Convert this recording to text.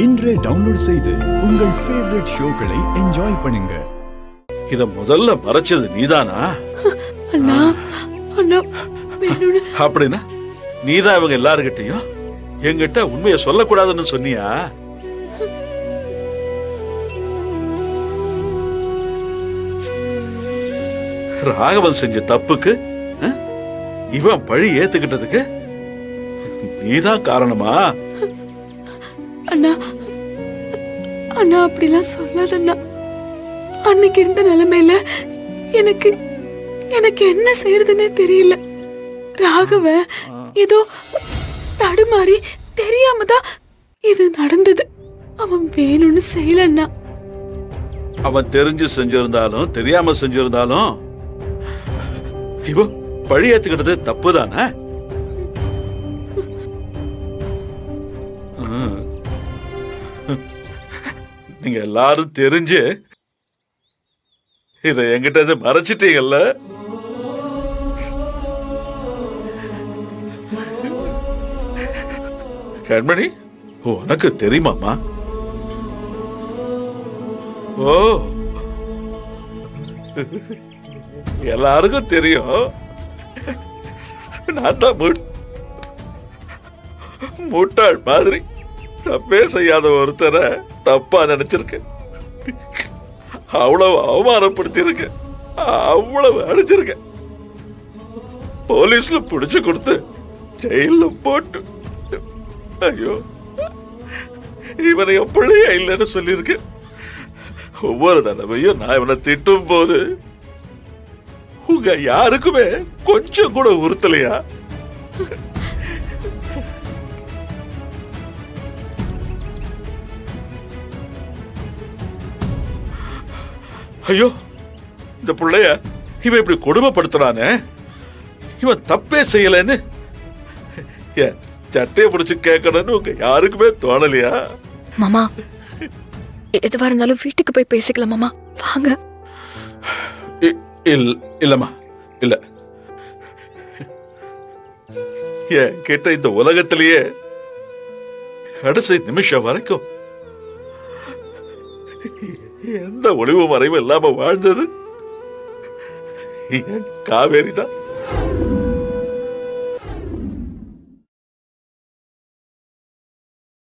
இன்றே டவுன்லோட் செய்து உங்கள் ஃபேவரட் ஷோக்களை என்ஜாய் பண்ணுங்க. இத முதல்ல மறைச்சது நீதானா? அண்ணா அண்ணா அப்படின்னா நீதான் இவங்க எல்லாருக்கிட்டையும் என்கிட்ட உண்மையை சொல்லக்கூடாதுன்னு சொன்னியா? ராகவன் செஞ்ச தப்புக்கு இவன் பழி ஏத்துக்கிட்டதுக்கு நீதான் காரணமா? அண்ணா அண்ணா அப்படிலாம் சொல்லாதண்ணா. அன்னைக்கு இருந்த நிலைமையில எனக்கு எனக்கு என்ன செய்யறதுன்னே தெரியல. ராகவ ஏதோ தடுமாறி தெரியாம தான் இது நடந்தது. அவன் வேணும்னு செய்யலண்ணா. அவன் தெரிஞ்சு செஞ்சிருந்தாலும் தெரியாம செஞ்சிருந்தாலும் இவன் பழி ஏத்துக்கிட்டது தப்புதானே? நீங்க எல்லாரும் தெரிஞ்சு இத என்கிட்ட மறைச்சிட்டீங்கல்ல. கண்மணி, உனக்கு தெரியுமாமா? ஓ, எல்லாருக்கும் தெரியும். நான் தான் முட்டாள் மாதிரி தப்பே செய்யாத ஒருத்தரை தப்பா நினைச்சிருக்கேன். அவ்வளவு அவமானப்படுத்தி இருக்கேன், அவ்வளவு அடிச்சிருக்கேன். போலீஸ்ல பிடிச்சு கொடுத்து ஜெயில போட்டு, ஐயோ இவனை எப்படியே இல்லைன்னு சொல்லியிருக்கேன். ஒவ்வொரு தடவையும் நான் இவனை திட்டும் போது உங்க யாருக்குமே கொஞ்சம் கூட உறுத்தலையா? ஐயோ, இந்த பிள்ளைய இவன் இப்படி கொடுமைப்படுத்துறானே, இவன் தப்பே செய்யலன்னு சட்டையை பிடிச்சு கேட்கணும்னு உங்க யாருக்குமே தோணலையா? மாமா, எதுவா இருந்தாலும் வீட்டுக்கு போய் பேசிக்கலாம் மாமா, வாங்க. இல்லம்மா, இல்ல. என் கிட்ட இந்த உலகத்திலேயே கடைசி நிமிஷம் வரைக்கும் எந்த ஒளிவு மறைவும் இல்லாம வாழ்ந்தது என் காவேரி தான்.